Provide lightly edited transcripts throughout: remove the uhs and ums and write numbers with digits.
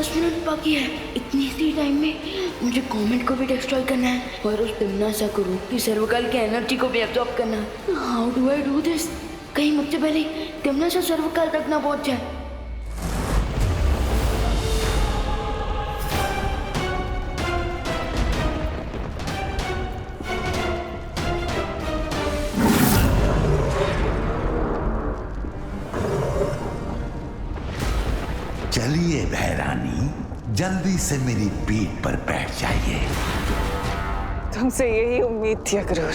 10 minute बाकी है। इतनी सी टाइम में मुझे कमेंट को भी डिस्ट्रॉय करना है और उस टिमनासा को रूप की सर्वकाल की एनर्जी को भी एब्जॉर्ब करना है। How do I do this? कहीं मुझसे पहले टिमनासा सर्वकाल तक ना पहुंच जाए। चलिए भैरानी, जल्दी से मेरी पीठ पर बैठ जाइए। तुमसे यही उम्मीद थी अक्रूर।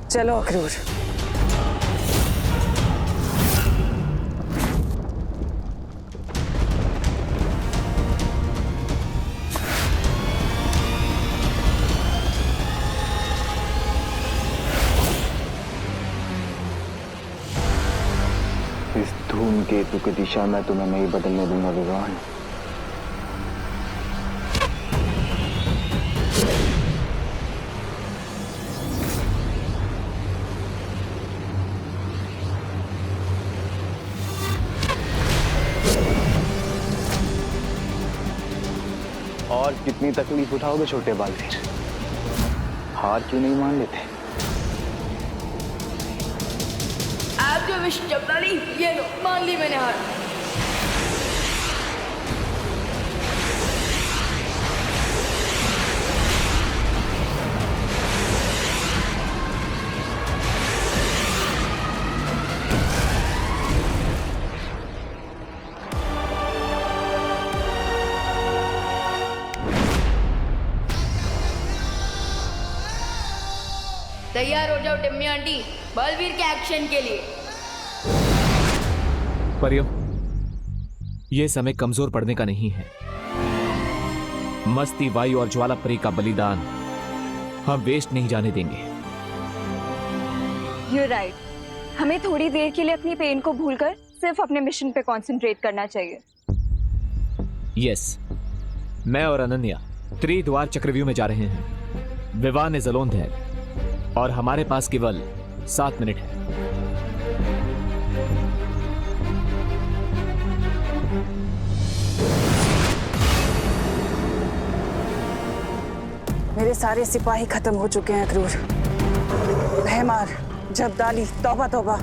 चलो अक्रूर। इस धूमकेतु की दिशा में तुम्हें नहीं बदलने दूंगा विवान। और कितनी तकलीफ उठाओगे छोटे बालवीर? हार क्यों नहीं मान लेते? आप जो विश चपराली, ये लो, मान ली मैंने हार। तैयार हो जाओ टिम्मी आंटी, बलवीर के एक्शन के लिए। परियों, यह समय कमजोर पड़ने का नहीं है। मस्ती, वायु और ज्वाला परी का बलिदान हम वेस्ट नहीं जाने देंगे। You're right. हमें थोड़ी देर के लिए अपनी पेन को भूलकर सिर्फ अपने मिशन पे कंसंट्रेट करना चाहिए। यस, मैं और अनन्या त्रिद्वार चक्रव्यूह में जा रहे हैं। विवान इज अलोन देयर और हमारे पास केवल 7 मिनट है। मेरे सारे सिपाही खत्म हो चुके हैं अक्रूर। भैमार, जब्दाली, तौबा तौबा,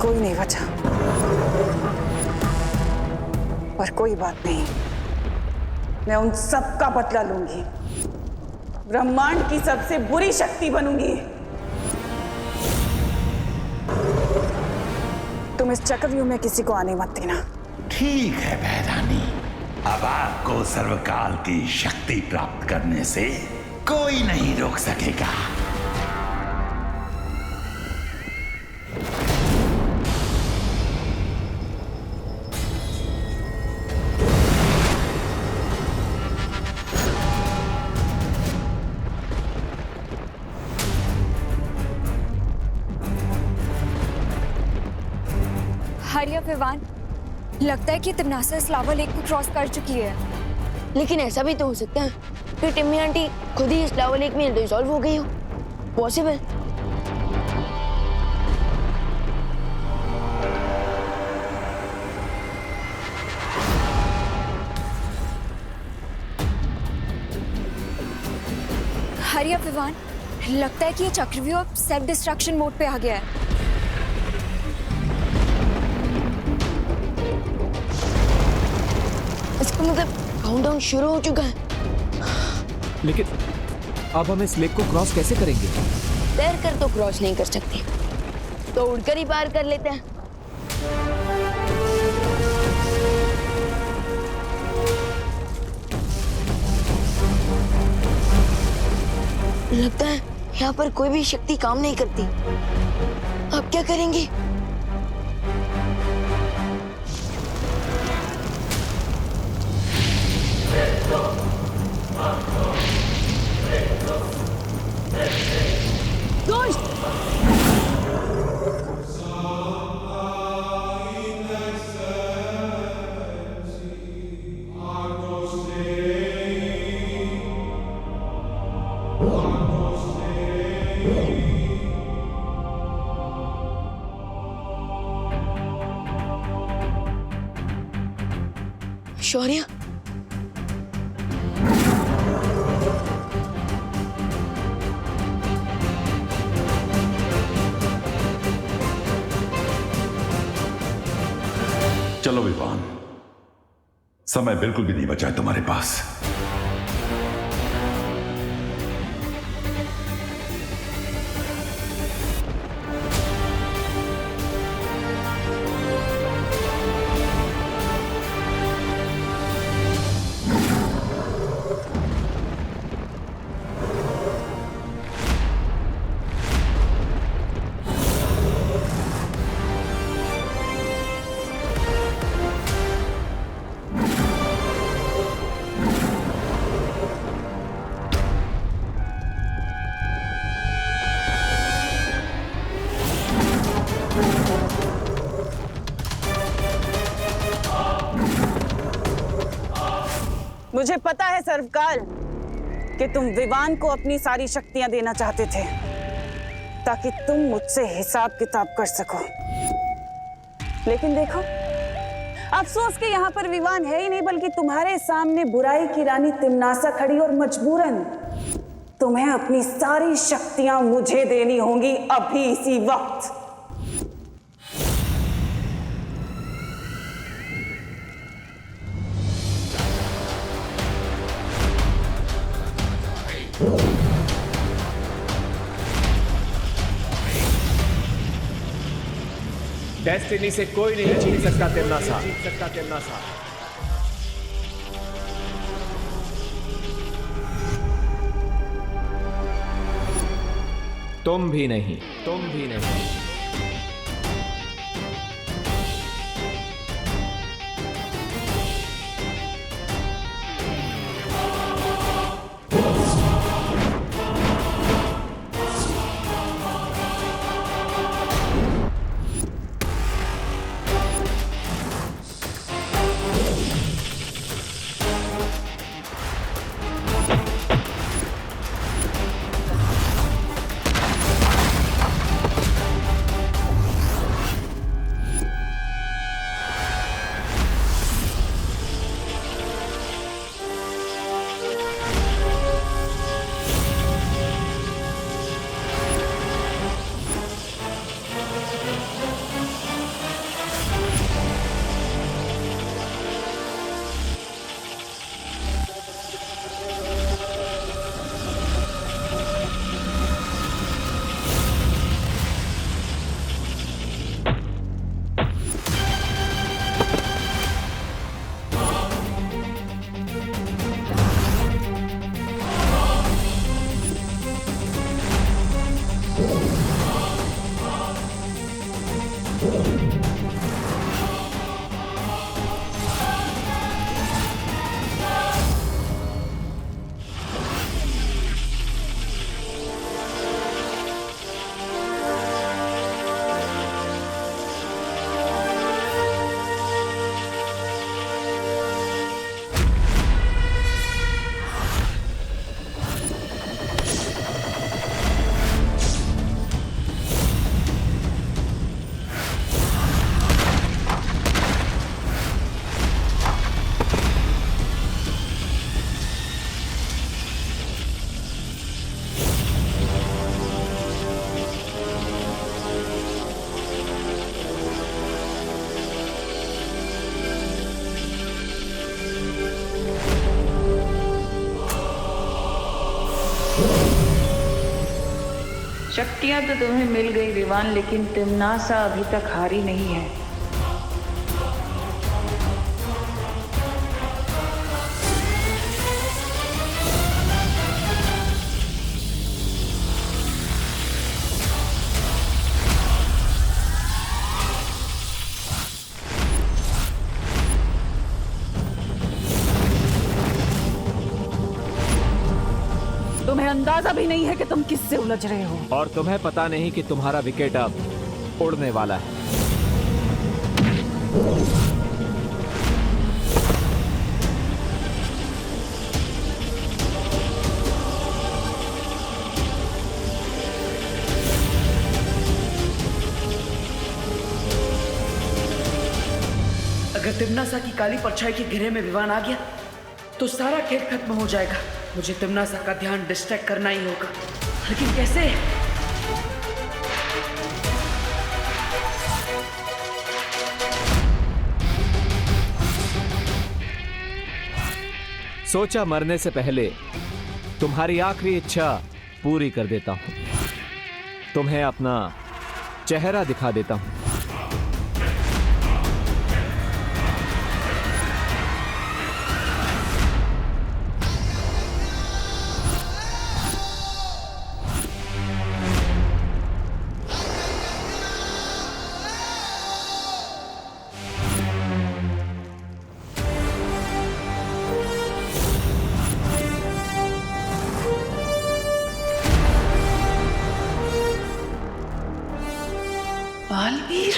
कोई नहीं बचा। पर कोई बात नहीं, मैं उन सब का बदला लूंगी। ब्रह्मांड की सबसे बुरी शक्ति बनूंगी। तुम इस चक्रव्यूह में किसी को आने मत देना। ठीक है भैरानी, अब आपको सर्वकाल की शक्ति प्राप्त करने से कोई नहीं रोक सकेगा। हरिया विवान, लगता है कि तिमनासा इस लावा लेक को क्रॉस कर चुकी है। लेकिन ऐसा भी तो हो सकता है कि टिम्मी आंटी खुद ही इस लावा लेक में डिसॉल्व हो गई हो। पॉसिबल। हरिया विवान, लगता है कि ये चक्रव्यूह अब सेल्फ डिस्ट्रक्शन मोड पे आ गया है। इसका मतलब काउंटडाउन शुरू हो चुका है। लेकिन अब हम इस लेक को क्रॉस कैसे करेंगे? तैर कर तो क्रॉस नहीं कर सकते, तो उड़कर ही पार कर लेते हैं। लगता है यहाँ पर कोई भी शक्ति काम नहीं करती। अब क्या करेंगे? दोस्त! शौर्य, चलो विवान, समय बिल्कुल भी नहीं बचा है तुम्हारे पास। मुझे पता है सर्वकाल कि तुम विवान को अपनी सारी शक्तियां देना चाहते थे ताकि तुम मुझसे हिसाब किताब कर सको। लेकिन देखो, अफसोस कि यहाँ पर विवान है ही नहीं, बल्कि तुम्हारे सामने बुराई की रानी तिम्नासा खड़ी और मजबूरन तुम्हें अपनी सारी शक्तियां मुझे देनी होंगी अभी इसी वक्त। डेस्टिनी से कोई नहीं छीन सकता तिम्नासा। तुम भी नहीं। शक्तियां तो तुम्हें मिल गई विवान, लेकिन तिम्नासा अभी तक हारी नहीं है। तुम्हें अंदाजा भी नहीं है कि तुम किससे उलझ रहे हो। और तुम्हें पता नहीं कि तुम्हारा विकेट अब उड़ने वाला है। अगर अगर तिमनासा की काली परछाई के घेरे में विवान आ गया तो सारा खेल खत्म हो जाएगा। मुझे तिमनासा का ध्यान डिस्ट्रैक्ट करना ही होगा, लेकिन कैसे? सोचा मरने से पहले तुम्हारी आखिरी इच्छा पूरी कर देता हूं। तुम्हें अपना चेहरा दिखा देता हूं। बालवीर,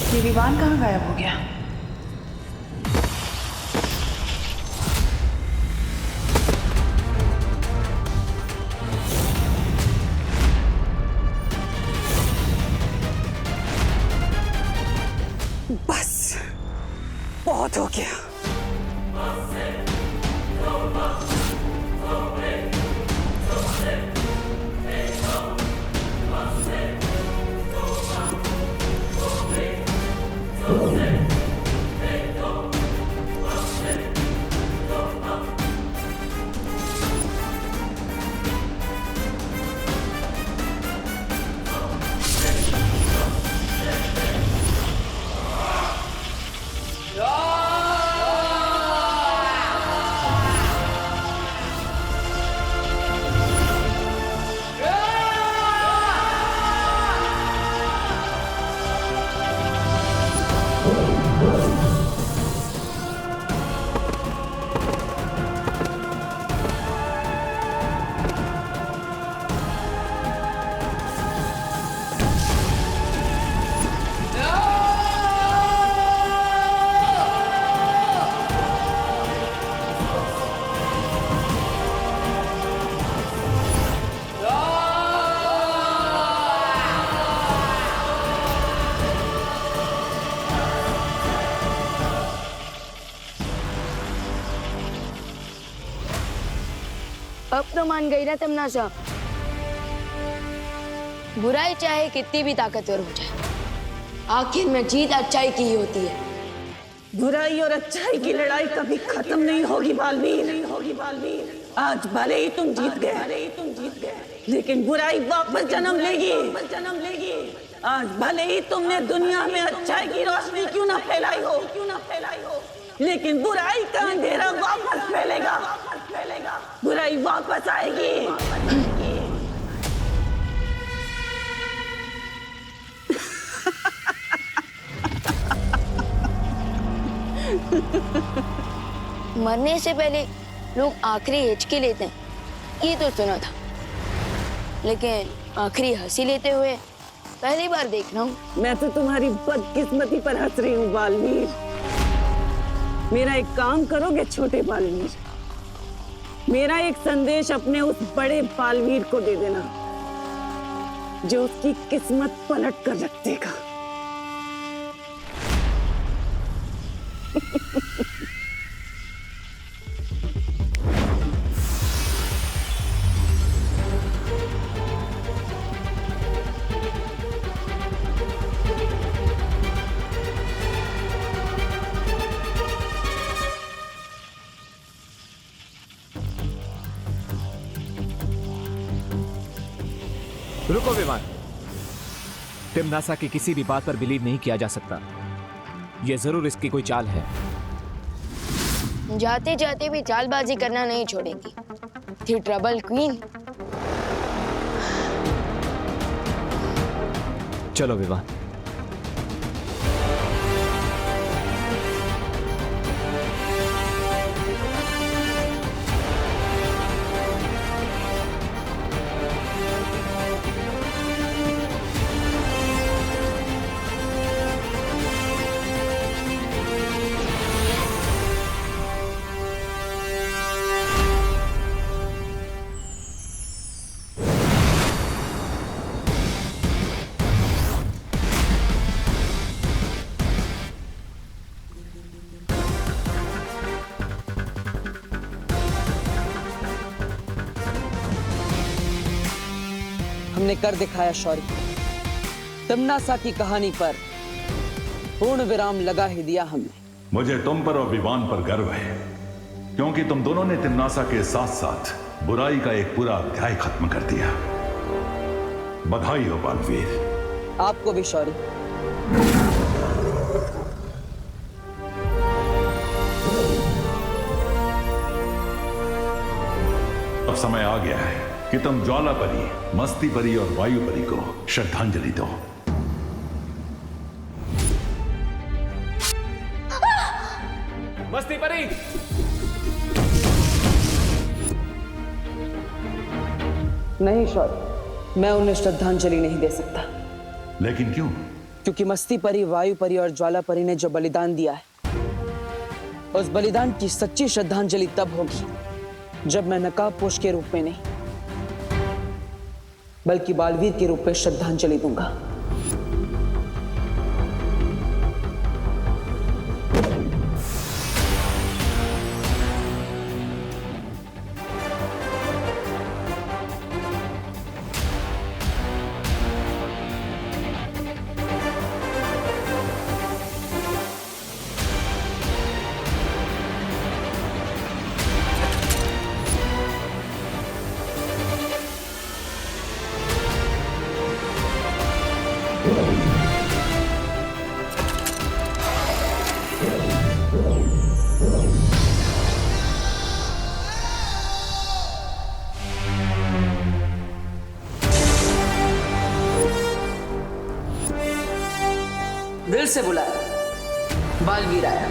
ये विवान कहाँ गायब हो गया? बस बहुत हो गया। अब तो मान गई ना तमनासा। बुराई चाहे कितनी भी ताकतवर हो जाए, आखिर में जीत अच्छाई की ही होती है। बुराई और अच्छाई की लड़ाई कभी खत्म नहीं होगी बालवीर। आज भले ही तुम जीत गए, लेकिन बुराई वापस जन्म लेगी। आज भले ही तुमने दुनिया में अच्छाई की रोशनी क्यों ना फैलाई हो, लेकिन बुराई का अंधेरा वापस फैलेगा। बुराई वापस आएगी। मरने से पहले लोग आखिरी हिचकी लेते हैं, ये तो सुना था, लेकिन आखिरी हंसी लेते हुए पहली बार देख रहा हूँ। मैं तो तुम्हारी बदकिस्मती पर हंस रही हूँ बालवीर। मेरा एक काम करोगे छोटे बालवीर? मेरा एक संदेश अपने उस बड़े बालवीर को दे देना जो उसकी किस्मत पलट कर रख देगा। रुको विमान। तिम्नासा की किसी भी बात पर बिलीव नहीं किया जा सकता। यह जरूर इसकी कोई चाल है। जाते जाते भी चालबाजी करना नहीं छोड़ेगी। थी ट्रबल क्वीन। चलो विवान। हमने कर दिखाया शौर्य। तिम्नासा की कहानी पर पूर्ण विराम लगा ही दिया हमने। मुझे तुम पर और विवान पर गर्व है, क्योंकि तुम दोनों ने तिम्नासा के साथ साथ बुराई का एक पूरा अध्याय खत्म कर दिया। बधाई हो बालवीर। आपको भी शौर्य। अब समय आ गया है कि तुम ज्वाला परी, मस्ती परी और वायु परी को श्रद्धांजलि दो। मस्ती परी। नहीं शौर्य, मैं उन्हें श्रद्धांजलि नहीं दे सकता। लेकिन क्यों? क्योंकि मस्ती परी, वायु परी और ज्वाला परी ने जो बलिदान दिया है, उस बलिदान की सच्ची श्रद्धांजलि तब होगी जब मैं नकाबपोश के रूप में नहीं, बल्कि बालवीर के रूप में श्रद्धांजलि दूंगा। दिल से बुलाया, बालवीर आया।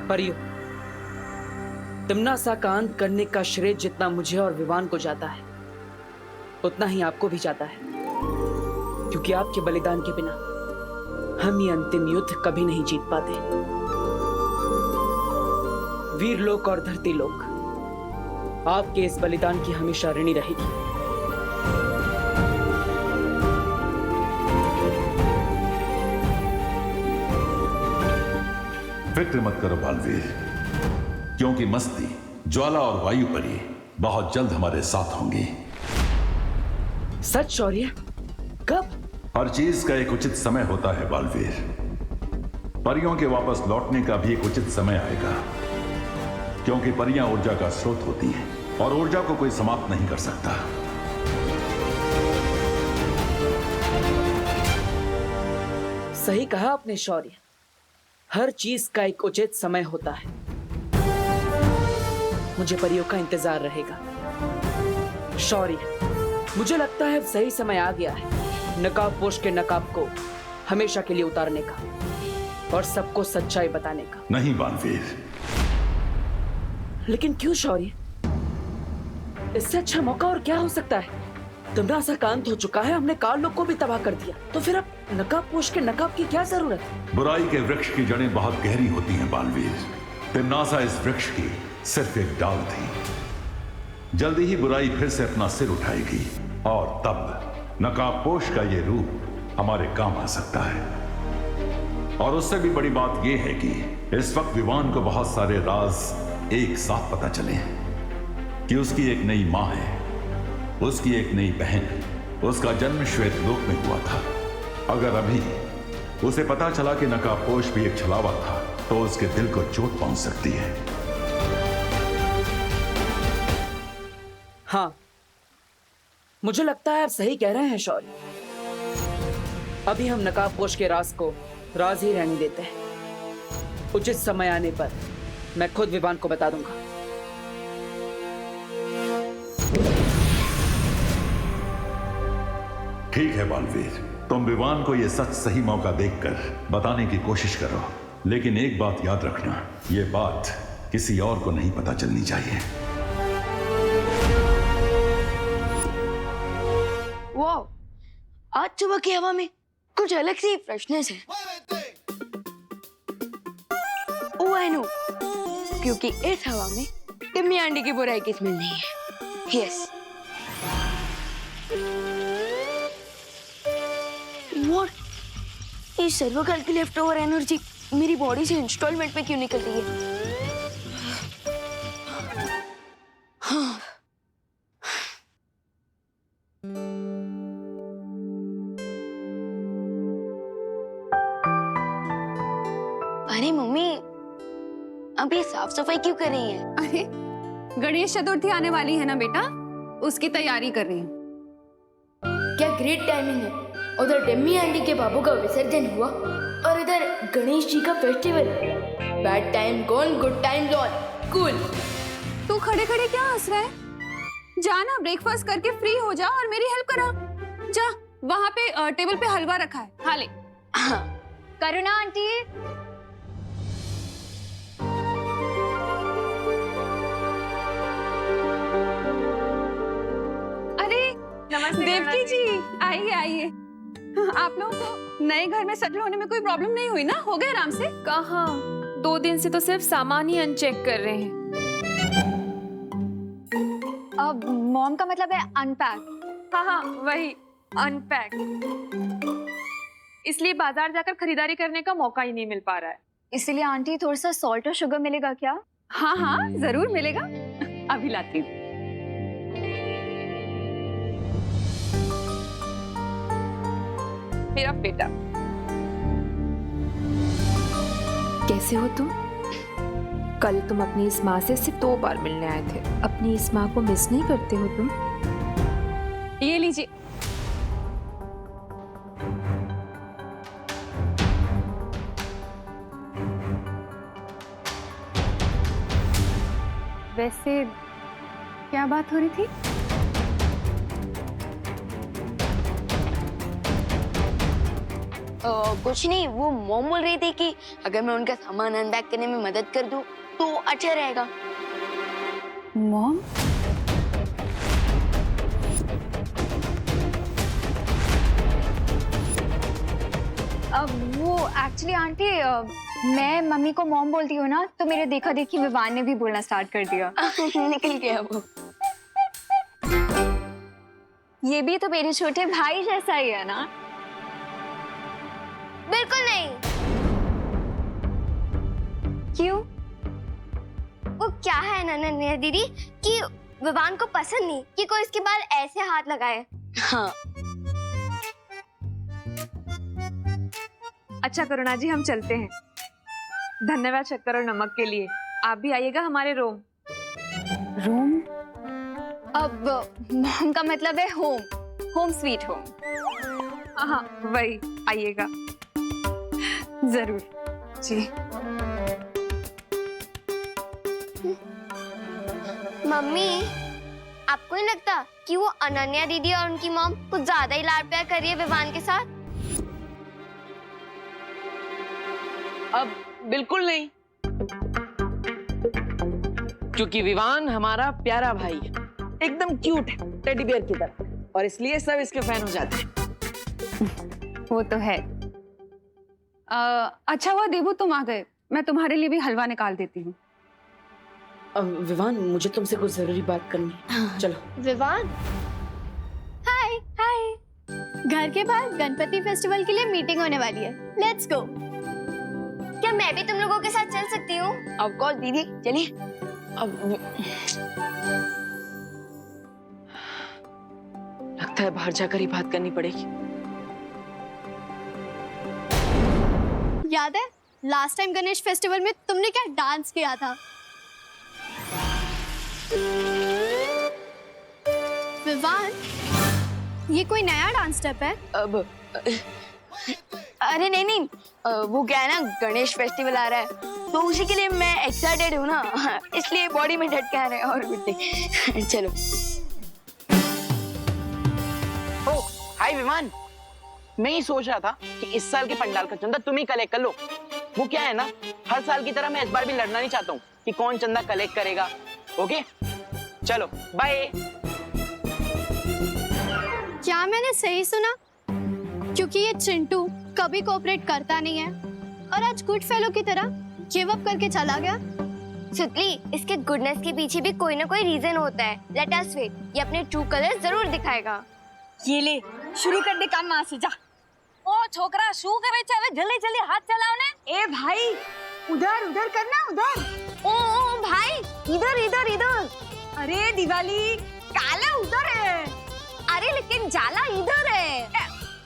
परियो, तिम्नासा का अंत करने का श्रेय जितना मुझे और विवान को जाता है, उतना ही आपको भी जाता है, क्योंकि आपके बलिदान के बिना हम ये अंतिम युद्ध कभी नहीं जीत पाते। वीर लोक और धरती लोक आपके इस बलिदान की हमेशा ऋणी रहेगी। फिक्र मत करो बालवीर, क्योंकि मस्ती, ज्वाला और वायु परी बहुत जल्द हमारे साथ होंगी। सच शौर्य? कब? हर चीज का एक उचित समय होता है बालवीर। परियों के वापस लौटने का भी एक उचित समय आएगा, क्योंकि परियां ऊर्जा का स्रोत होती हैं और ऊर्जा को कोई समाप्त नहीं कर सकता। सही कहा आपने शौर्य, हर चीज का एक उचित समय होता है। मुझे परियों का इंतजार रहेगा। शौर्य, मुझे लगता है अब सही समय आ गया है नकाबपोश के नकाब को हमेशा के लिए उतारने का और सबको सच्चाई बताने का। नहीं बालवीर। लेकिन क्यों शौर्य? इससे अच्छा मौका और क्या हो सकता है? तिम्नासा का अंत हो चुका है, हमने काल लोक को भी तबाह कर दिया, तो फिर अब नकाबपोश के नकाब की क्या जरूरत है? बुराई के वृक्ष की जड़ें बहुत गहरी होती हैं बालवीर। तिम्नासा इस वृक्ष की सिर्फ एक डाल थी। जल्दी ही बुराई फिर से अपना सिर उठाएगी और तब नकाबपोश का ये रूप हमारे काम आ सकता है। और उससे भी बड़ी बात यह है कि इस वक्त विवान को बहुत सारे राज एक साथ पता चले हैं कि उसकी एक नई मां है, उसकी एक नई बहन, उसका जन्म श्वेत लोक में हुआ था। अगर अभी उसे पता चला कि नकाबपोश भी एक छलावा था तो उसके दिल को चोट पहुंच सकती है। हाँ, मुझे लगता है आप सही कह रहे हैं शौर्य। अभी हम नकाबपोश के राज को राज ही रहने देते हैं। उचित समय आने पर मैं खुद विवान को बता दूंगा। ठीक है बालवीर, तुम विवान को यह सच सही मौका देखकर बताने की कोशिश करो, लेकिन एक बात याद रखना, यह बात किसी और को नहीं पता चलनी चाहिए। वाह, आज सुबह की हवा में कुछ अलग सी फ्रेशनेस है। ओह आई नो, क्योंकि इस हवा में टिम्मी आंटी की बुराई की स्मेल नहीं है। यस। व्हाट? ये सर्वकाल की लेफ्ट ओवर एनर्जी मेरी बॉडी से इंस्टॉलमेंट में क्यों निकल रही है? हाँ। अरे मम्मी, अब ये साफ सफाई क्यों कर रही है? अरे गणेश चतुर्थी आने वाली है ना बेटा, उसकी तैयारी कर रही हूँ। क्या ग्रेट टाइमिंग है। उधर टिम्मी आंटी के बाबू का विसर्जन हुआ और इधर गणेश जी का festival. Bad time gone, good time on. Cool. तू खड़े खड़े क्या हंस रहा है? जा ना, ब्रेकफास्ट करके फ्री हो जा और मेरी हेल्प करा। जा, वहाँ पे टेबल पे हलवा रखा है, खा ले। हाँ। करुणा आंटी, नमस्ते देवकी जी, आइए आइए। आप लोगों को नए घर में सेटल होने में कोई प्रॉब्लम नहीं हुई ना? हो गए आराम से? कहाँ, 2 दिन से तो सिर्फ सामान ही अनचेक कर रहे हैं। अब मॉम का मतलब है अनपैक। हाँ हाँ वही, अनपैक। इसलिए बाजार जाकर खरीदारी करने का मौका ही नहीं मिल पा रहा है। इसलिए आंटी थोड़ा सा सॉल्ट और शुगर मिलेगा क्या? हाँ हाँ जरूर मिलेगा, अभी लाती हूँ। मेरा बेटा, कैसे हो तुम? कल तुम अपनी इस माँ से सिर्फ 2 बार मिलने आए थे। अपनी इस माँ को मिस नहीं करते हो तुम? ये लीजिए। वैसे क्या बात हो रही थी? कुछ नहीं, वो मॉम बोल रही थी कि अगर मैं उनका सामान अनपैक करने में मदद कर दूं तो अच्छा रहेगा। मॉम? अब वो एक्चुअली आंटी, मैं मम्मी को मॉम बोलती हूँ ना, तो मेरे देखा देखी विवान ने भी बोलना स्टार्ट कर दिया। निकल गया वो। ये भी तो मेरे छोटे भाई जैसा ही है ना? बिल्कुल नहीं। क्यों? वो क्या है नन्या दीदी कि विवान को पसंद नहीं कि कोई इसके बाल ऐसे हाथ लगाए। हाँ। अच्छा करुणा जी, हम चलते हैं। धन्यवाद शक्कर और नमक के लिए। आप भी आइएगा हमारे रोम। रोम? अब मॉम का मतलब है होम, होम स्वीट होम। हाँ वही, आइएगा जरूर जी। मम्मी, आपको नहीं लगता कि वो अनन्या दीदी और उनकी मॉम कुछ ज्यादा ही लाड प्यार कर रही है विवान के साथ? अब बिल्कुल नहीं, क्योंकि विवान हमारा प्यारा भाई है, एकदम क्यूट है, टेडी बियर की तरह, और इसलिए सब इसके फैन हो जाते हैं। वो तो है। अच्छा हुआ देबू तुम आ गए, मैं तुम्हारे लिए भी हलवा निकाल देती हूँ। विवान, मुझे तुमसे कुछ जरूरी बात करनी है। चलो। विवान, हाय हाय। घर के बाहर गणपति फेस्टिवल के लिए मीटिंग होने वाली है, लेट्स गो। क्या मैं भी तुम लोगों के साथ चल सकती हूँ? ऑफ कोर्स दीदी, चलिए। लगता है बाहर जाकर ही बात करनी पड़ेगी। याद है लास्ट टाइम गणेश फेस्टिवल में तुमने क्या डांस किया था? विवान, ये कोई नया डांस स्टेप है? अब अरे नहीं नहीं, वो क्या है ना, गणेश फेस्टिवल आ रहा है तो उसी के लिए मैं एक्साइटेड हूँ ना, इसलिए बॉडी में झटके आ रहे हैं और कुछ नहीं। चलो। ओ हाय विमान, मैं ही सोच रहा था कि इस साल के पंडाल का चंदा तुम ही कलेक्ट कर लो। वो क्या है ना, हर साल की तरह मैं इस बार भी लड़ना नहीं चाहता हूँ कि कौन चंदा कलेक्ट करेगा। ओके चलो बाय। क्या मैंने सही सुना? क्योंकि ये चिंटू कभी कोऑपरेट करता नहीं है और आज गुड फेलो की तरह गिव अप करके चला गया। सुतली, इसके गुडनेस के पीछे भी कोई ना कोई रीजन होता है। लेट अस वेट, ये अपने ट्रू कलर जरूर दिखाएगा। ये ले, शुरू कर दे काम वहां से, जा। ओ छोकरा, शू करे छे? जल्दी जल्दी हाथ चलाओ ने। ए भाई, उधर उधर करना, उधर। ओ भाई, इधर इधर इधर। अरे दिवाली, काला उधर है। अरे लेकिन जाला इधर है।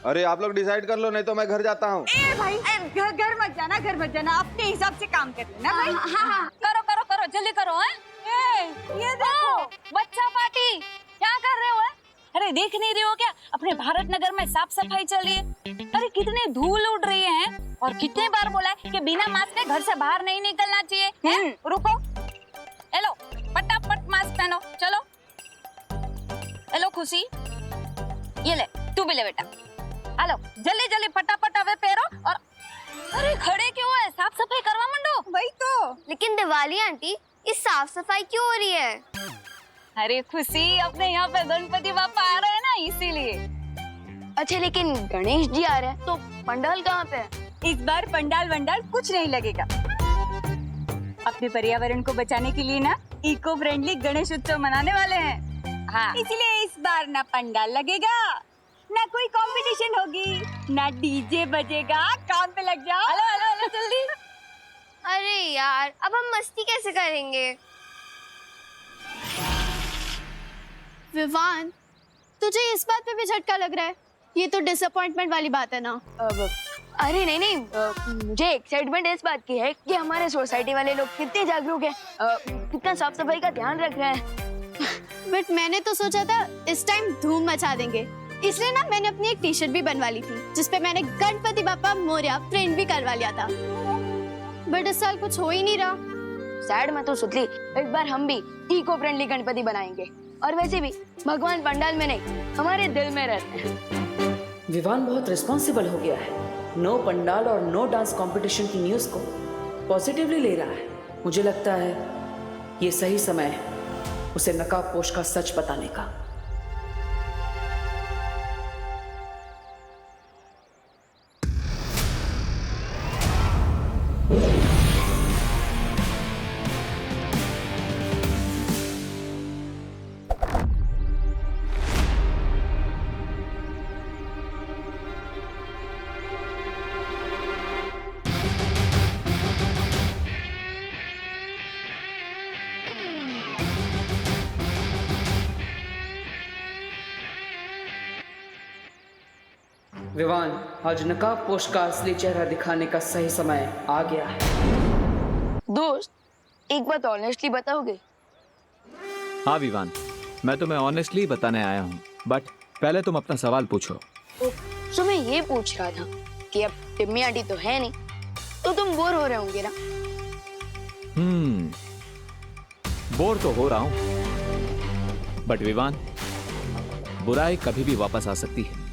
अरे आप लोग डिसाइड कर लो, नहीं तो मैं घर जाता हूँ। ए भाई, घर मत जाना, घर मत जाना, अपने हिसाब से काम कर लेना भाई। हाँ, करो करो करो, जल्दी करो। ये देखो, बच्चा पार्टी क्या कर रहे हो? अरे देख नहीं रहे हो क्या, अपने भारत नगर में साफ सफाई चल रही है। अरे कितने धूल उड़ रही है और कितने बार बोला है कि बिना मास्क के घर से बाहर नहीं निकलना चाहिए। रुको, हेलो, फटाफट मास्क पहनो, चलो। हेलो खुशी, ये ले, तू भी ले बेटा। हेलो, जल्दी जल्दी फटाफट अबे पैरो। और अरे खड़े क्यों है, साफ सफाई करवा मंडो। वही तो। लेकिन दिवाली आंटी, ये साफ सफाई क्यों हो रही है? अरे खुशी, अपने यहाँ पे गणपति बापा आ रहे हैं ना, इसीलिए। अच्छा लेकिन गणेश जी आ रहे हैं तो पंडाल कहाँ पे है? इस बार पंडाल वंडाल कुछ नहीं लगेगा। अपने पर्यावरण को बचाने के लिए ना इको फ्रेंडली गणेश उत्सव मनाने वाले हैं। हाँ, इसलिए इस बार ना पंडाल लगेगा, ना कोई कंपटीशन होगी, ना डीजे बजेगा। काम पे लग जाओ। हेलो हेलो हेलो, जल्दी। अरे यार, अब हम मस्ती कैसे करेंगे? विवान, तुझे इस बात पे भी झटका लग रहा है? ये तो डिसअपॉइंटमेंट वाली बात है ना? अरे नहीं नहीं, मुझे एक्साइटमेंट इस बात की है कि हमारे सोसाइटी वाले लोग कितने जागरूक हैं, कितना साफ सफाई का ध्यान रख रहे हैं। बट मैंने तो सोचा था इस टाइम धूम मचा देंगे, इसलिए ना मैंने अपनी एक टी शर्ट भी बनवा ली थी जिसपे मैंने गणपति बापा मोरया प्रिंट भी करवा लिया था। बट इस साल कुछ हो ही नहीं रहा। सैड मत हो सुतली, इस बार हम भी इको फ्रेंडली गणपति बनाएंगे। और वैसे भी भगवान पंडाल में नहीं, हमारे दिल में रहते हैं। विवान बहुत रिस्पॉन्सिबल हो गया है, नो पंडाल और नो डांस कंपटीशन की न्यूज़ को पॉजिटिवली ले रहा है। मुझे लगता है ये सही समय है उसे नकाबपोश का सच बताने का। विवान, आज नकाबपोश का असली चेहरा दिखाने का सही समय आ गया है। दोस्त, एक बात ऑनेस्टली बताओगे? हाँ विवान, मैं तुम्हें ऑनेस्टली बताने आया हूँ, बट पहले तुम अपना सवाल पूछो। तो मैं ये पूछ रहा था कि अब टिम्मी आंटी तो है नहीं, तो तुम बोर हो रहे होंगे ना? बोर तो हो रहा हूँ, बट विवान, बुराई कभी भी वापस आ सकती है,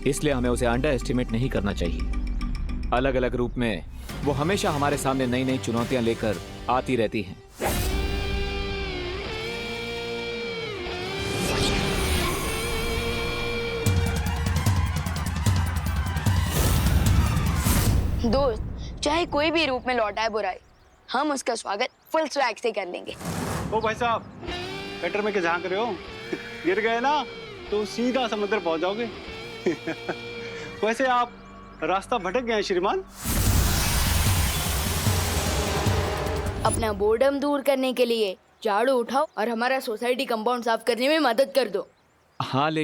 इसलिए हमें उसे अंडर एस्टिमेट नहीं करना चाहिए। अलग अलग रूप में वो हमेशा हमारे सामने नई नई चुनौतियां लेकर आती रहती हैं। दोस्त, चाहे कोई भी रूप में लौटा है बुराई, हम उसका स्वागत फुल स्वैग से कर लेंगे। ओ भाई साहब, कटर में क्या झांक रहे हो? गिर गए ना तो सीधा समुद्र पहुंच जाओगे। वैसे आप रास्ता भटक गए हैं श्रीमान। अपना बोर्डम दूर करने के लिए झाड़ू उठाओ और हमारा सोसाइटी कंपाउंड साफ करने में मदद कर दो। हाँ, लेकिन